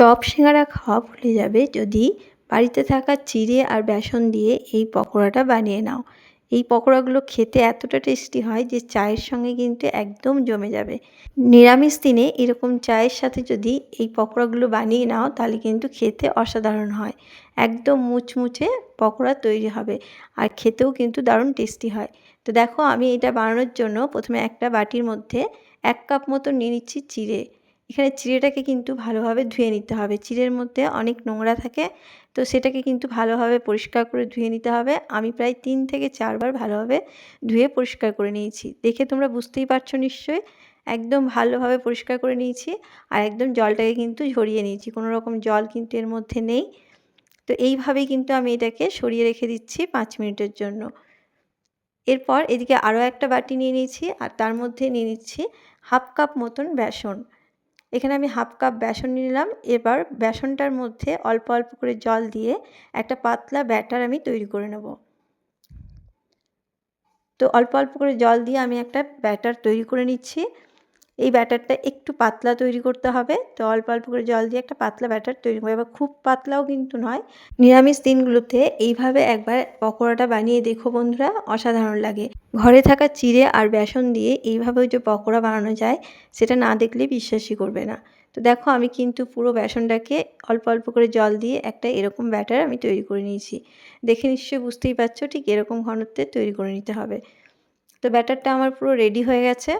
Chop সিঙ্গারা খাওয়া ভুলে যাবে যদি বাড়িতে থাকা চিড়ে আর বেসন দিয়ে এই পকোড়াটা বানিয়ে নাও। এই পকোড়াগুলো খেতে এতটা টেস্টি হয় যে চায়ের সঙ্গে কিন্তু একদম জমে যাবে। নিরামিষ দিনে এরকম চায়ের সাথে যদি এই পকোড়াগুলো বানিয়ে নাও তাহলে কিন্তু খেতে অসাধারণ হয়। একদম মুচমুচে পকোড়া তৈরি হবে আর খেতেও কিন্তু দারুণ টেস্টি হয়। তো দেখো আমি এটা বানানোর জন্য প্রথমে একটা বাটির মধ্যে 1 কাপ মতো নিয়ে নিচ্ছি চিড়ে। এখানে চিড়েটাকে কিন্তু ভালোভাবে ধুয়ে নিতে হবে। চিড়ের মধ্যে অনেক নোংরা থাকে, তো সেটাকে কিন্তু ভালোভাবে পরিষ্কার করে ধুয়ে নিতে হবে। আমি প্রায় 3 থেকে 4 বার ভালোভাবে ধুয়ে পরিষ্কার করে নিয়েছি। দেখে তোমরা বুঝতেই পারছো নিশ্চয়ই। একদম ভালোভাবে পরিষ্কার করে নিয়েছি আর একদম জলটাকে কিন্তু ঝরিয়ে নিয়েছি। কোনো রকম জল কিন্তু এর মধ্যে নেই। তো এইভাবেই কিন্তু আমি এটাকে সরিয়ে রেখে দিচ্ছি 5 মিনিটের জন্য। এরপর এদিকে আরও একটা বাটি নিয়ে নিয়েছি আর তার মধ্যে নিয়ে নিচ্ছি 1/2 কাপ মতন বেসন। এখানে আমি 1/2 কাপ বেসন নিয়ে নিলাম। এবার বেসনটার মধ্যে অল্প অল্প করে জল দিয়ে একটা পাতলা ব্যাটার আমি তৈরি করে নেব। তো অল্প অল্প করে জল দিয়ে আমি একটা ব্যাটার তৈরি করে নিচ্ছি। এই ব্যাটারটা একটু পাতলা তৈরি করতে হবে। তো অল্প অল্প করে জল দিয়ে একটা পাতলা ব্যাটার তৈরি করব। এবার খুব পাতলাও কিন্তু নয়। নিরামিষ দিনগুলোতে এইভাবে একবার পকোড়াটা বানিয়ে দেখো বন্ধুরা, অসাধারণ লাগে। ঘরে থাকা চিড়ে আর বেসন দিয়ে এইভাবেও যে পকোড়া বানানো যায় সেটা না দেখলে বিশ্বাসই করবে না। তো দেখো আমি কিন্তু পুরো বেসনটাকে অল্প অল্প করে জল দিয়ে একটা এরকম ব্যাটার আমি তৈরি করে নিয়েছি। দেখে নিশ্চয়ই বুঝতেই পারছো ঠিক এরকম ঘনত্বের তৈরি করে নিতে হবে। তো ব্যাটারটা আমার পুরো রেডি হয়ে গেছে।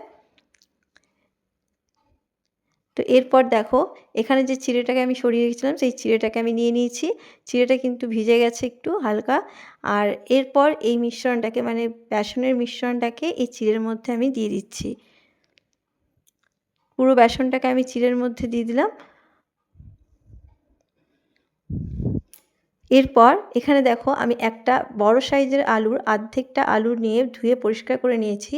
তো এরপর দেখো এখানে যে চিড়েটাকে আমি সরিয়ে রেখেছিলাম সেই চিড়েটাকে আমি নিয়ে নিয়েছি। চিড়েটা কিন্তু ভিজে গেছে একটু হালকা। আর এরপর এই মিশ্রণটাকে মানে বেসনের মিশ্রণটাকে এই চিড়ের মধ্যে আমি দিয়ে দিচ্ছি। পুরো বেসনটাকে আমি চিড়ের মধ্যে দিয়ে দিলাম। এরপর এখানে দেখো আমি একটা বড় সাইজের আলুর অর্ধেকটা আলু নিয়ে ধুয়ে পরিষ্কার করে নিয়েছি।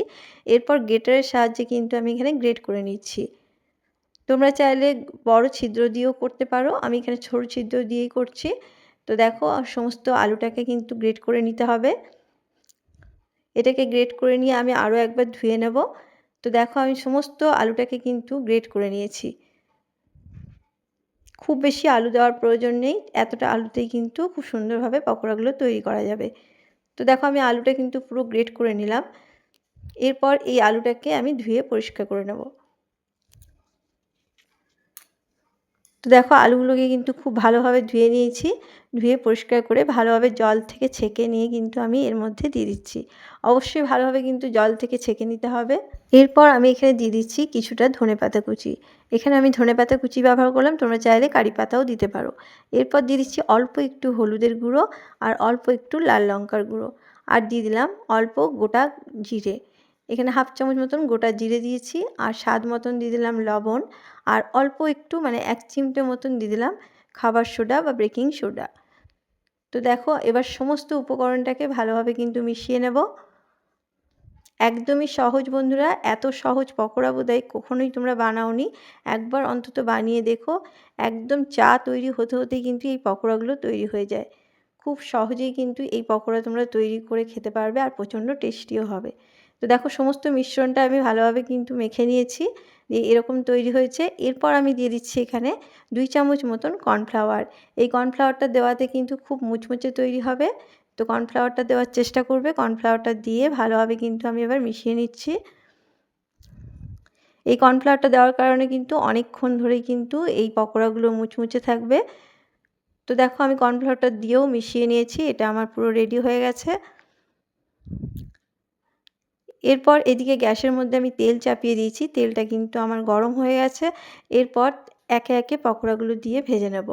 এরপর গ্রেটারের সাহায্যে কিন্তু আমি এখানে গ্রেট করে নিচ্ছি। তোমরা চাইলে বড় ছিদ্র দিয়েও করতে পারো, আমি এখানে ছোট ছিদ্র দিয়েই করছি। তো দেখো সমস্ত আলুটাকে কিন্তু গ্রেট করে নিতে হবে। এটাকে গ্রেট করে নিয়ে আমি আরও একবার ধুয়ে নেব। তো দেখো আমি সমস্ত আলুটাকে কিন্তু গ্রেট করে নিয়েছি। খুব বেশি আলু দেওয়ার প্রয়োজন নেই, এতটা আলুতেই কিন্তু খুব সুন্দরভাবে পকোড়াগুলো তৈরি করা যাবে। তো দেখো আমি আলুটা কিন্তু পুরো গ্রেট করে নিলাম। এরপর এই আলুটাকে আমি ধুয়ে পরিষ্কার করে নেব। তো দেখো আলুগুলোকে কিন্তু খুব ভালোভাবে ধুয়ে নিয়েছি। ধুয়ে পরিষ্কার করে ভালোভাবে জল থেকে ছেঁকে নিয়ে কিন্তু আমি এর মধ্যে দিয়ে দিচ্ছি। অবশ্যই ভালোভাবে কিন্তু জল থেকে ছেঁকে নিতে হবে। এরপর আমি এখানে দিয়ে দিচ্ছি কিছুটা ধনেপাতা কুচি। এখানে আমি ধনেপাতা কুচি ব্যবহার করলাম, তোমরা চাইলে কারি পাতাও দিতে পারো। এরপর দিয়ে দিচ্ছি অল্প একটু হলুদের গুঁড়ো আর অল্প একটু লাল লঙ্কার গুঁড়ো আর দিয়ে দিলাম অল্প গোটা জিরে। এখানে 1/2 চামচ মতন গোটা জিরে দিয়েছি আর স্বাদ মতন দিয়ে দিলাম লবণ আর অল্প একটু মানে 1 চিমটে মতন দিয়ে দিলাম খাবার সোডা বা বেকিং সোডা। তো দেখো এবার সমস্ত উপকরণটাকে ভালোভাবে কিন্তু মিশিয়ে নেব। একদমই সহজ বন্ধুরা, এত সহজ পকোড়া বোধহয় কখনোই তোমরা বানাওনি। একবার অন্তত বানিয়ে দেখো। একদম চা তৈরি হতে হতেই কিন্তু এই পকোড়াগুলো তৈরি হয়ে যায়। খুব সহজেই কিন্তু এই পকোড়া তোমরা তৈরি করে খেতে পারবে আর প্রচণ্ড টেস্টিও হবে। তো দেখো সমস্ত মিশ্রণটা আমি ভালোভাবে কিন্তু মেখে নিয়েছি, দিয়ে এরকম তৈরি হয়েছে। এরপর আমি দিয়ে দিচ্ছি এখানে 2 চামচ মতন কর্নফ্লাওয়ার। এই কর্নফ্লাওয়ারটা দেওয়াতে কিন্তু খুব মুচমুচে তৈরি হবে। তো কর্নফ্লাওয়ারটা দেওয়ার চেষ্টা করবে। কর্নফ্লাওয়ারটা দিয়ে ভালোভাবে কিন্তু আমি এবার মিশিয়ে নিচ্ছি। এই কর্নফ্লাওয়ারটা দেওয়ার কারণে কিন্তু অনেকক্ষণ ধরেই কিন্তু এই পকোড়াগুলো মুচমুচে থাকবে। তো দেখো আমি কর্নফ্লাওয়ারটা দিয়েও মিশিয়ে নিয়েছি, এটা আমার পুরো রেডি হয়ে গেছে। এরপর এদিকে গ্যাসের মধ্যে আমি তেল চাপিয়ে দিয়েছি, তেলটা কিন্তু আমার গরম হয়ে গেছে। এরপর একে একে পকোড়াগুলো দিয়ে ভেজে নেব।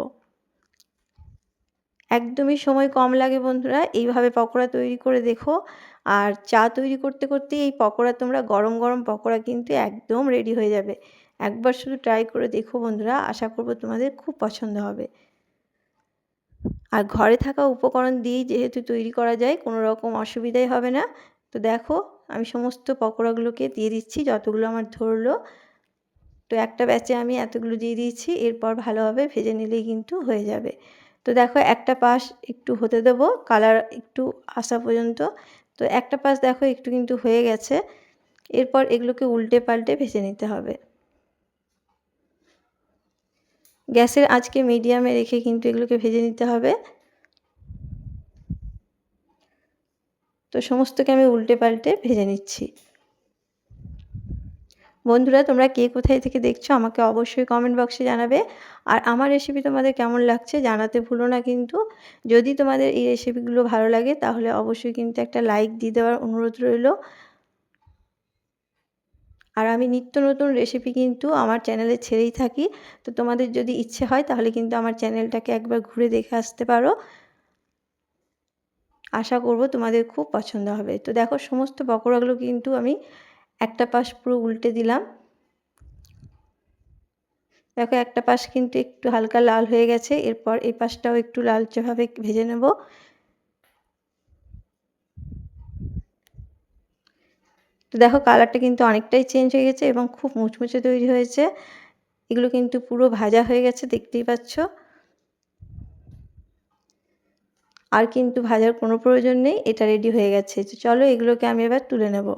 একদমই সময় কম লাগে বন্ধুরা, এইভাবে পকোড়া তৈরি করে দেখো। আর চা তৈরি করতে করতেই এই পকোড়া তোমরা গরম গরম পকোড়া কিন্তু একদম রেডি হয়ে যাবে। একবার শুধু ট্রাই করে দেখো বন্ধুরা, আশা করব তোমাদের খুব পছন্দ হবে। আর ঘরে থাকা উপকরণ দিয়েই যেহেতু তৈরি করা যায়, কোনো রকম অসুবিধাই হবে না। তো দেখো আমি সমস্ত পকোড়াগুলোকে দিয়ে দিচ্ছি যতগুলো আমার ধরলো। তো একটা ব্যাচে আমি এতগুলো দিয়ে দিয়েছি, এরপর ভালোভাবে ভেজে নিলেই কিন্তু হয়ে যাবে। তো দেখো একটা পাশ একটু হতে দেবো, কালার একটু আসা পর্যন্ত। তো একটা পাশ দেখো একটু কিন্তু হয়ে গেছে। এরপর এগুলোকে উল্টে পাল্টে ভেজে নিতে হবে। গ্যাসের আঁচকে মিডিয়ামে রেখে কিন্তু এগুলোকে ভেজে নিতে হবে। তো সমস্তকে আমি উল্টে পাল্টে ভেজে নিচ্ছি। বন্ধুরা, তোমরা কে কোথায় থেকে দেখছো আমাকে অবশ্যই কমেন্ট বক্সে জানাবে। আর আমার রেসিপি তোমাদের কেমন লাগছে জানাতে ভুলো না কিন্তু। যদি তোমাদের এই রেসিপিগুলো ভালো লাগে তাহলে অবশ্যই কিন্তু একটা লাইক দিয়ে দেওয়ার অনুরোধ রইল। আর আমি নিত্য নতুন রেসিপি কিন্তু আমার চ্যানেলে ছেড়েই থাকি। তো তোমাদের যদি ইচ্ছে হয় তাহলে কিন্তু আমার চ্যানেলটাকে একবার ঘুরে দেখে আসতে পারো। আশা করব তোমাদের খুব পছন্দ হবে। তো দেখো সমস্ত পকোড়াগুলো কিন্তু আমি একটা পাশ পুরো উল্টে দিলাম। দেখো একটা পাশ কিন্তু একটু হালকা লাল হয়ে গেছে, এরপর এই পাশটাও একটু লালচেভাবে ভেজে নেব। তো দেখো কালারটা কিন্তু অনেকটাই চেঞ্জ হয়ে গেছে এবং খুব মুচমুচে তৈরি হয়েছে। এগুলো কিন্তু পুরো ভাজা হয়ে গেছে, দেখতেই পাচ্ছ। আর কিন্তু ভাজার কোনো প্রয়োজন নেই, এটা রেডি হয়ে গেছে। তো চলো এগুলোকে আমি এবার তুলে নেব।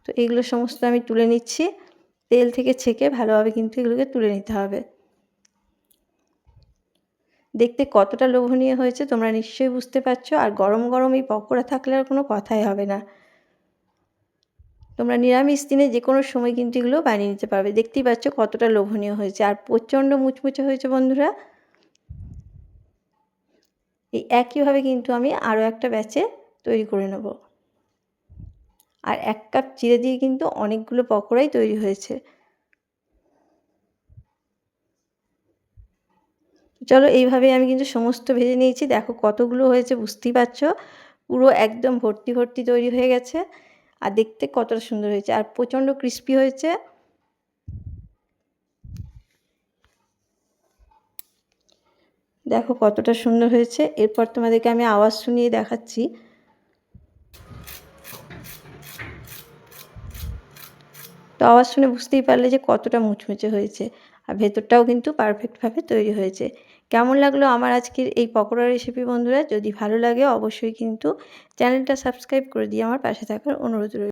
তো এগুলো সমস্ত আমি তুলে নিচ্ছি। তেল থেকে ছেঁকে ভালোভাবে কিন্তু এগুলোকে তুলে নিতে হবে। দেখতে কতটা লোভনীয় হয়েছে তোমরা নিশ্চয়ই বুঝতে পারছো। আর গরম গরম এই পকোড়া থাকলে আর কোনো কথাই হবে না। তোমরা নিরামিষ দিনে যে কোনো সময় কিন্তু এগুলো বানিয়ে নিতে পারবে। দেখতেই পাচ্ছ কতটা লোভনীয় হয়েছে আর প্রচণ্ড মুচমুচে হয়েছে বন্ধুরা। এই একইভাবে কিন্তু আমি আরও একটা ব্যাচে তৈরি করে নেব। আর 1 কাপ চিড়ে দিয়ে কিন্তু অনেকগুলো পকোড়াই তৈরি হয়েছে। চলো এইভাবে আমি কিন্তু সমস্ত ভেজে নিয়েছি। দেখো কতগুলো হয়েছে বুঝতেই পারছো। পুরো একদম ভর্তি ভর্তি তৈরি হয়ে গেছে। আর দেখতে কতটা সুন্দর হয়েছে আর প্রচণ্ড ক্রিস্পি হয়েছে। দেখো কতটা সুন্দর হয়েছে। এরপর তোমাদেরকে আমি আওয়াজ শুনিয়ে দেখাচ্ছি। তো আওয়াজ শুনে বুঝতেই পারলে যে কতটা মুচমুচে হয়েছে। আর ভেতরটাও কিন্তু পারফেক্টভাবে তৈরি হয়েছে। কেমন লাগলো আমার আজকের এই পকোড়া রেসিপি বন্ধুরা? যদি ভালো লাগে অবশ্যই কিন্তু চ্যানেলটা সাবস্ক্রাইব করে দিয়ে আমার পাশে থাকার অনুরোধ রইল।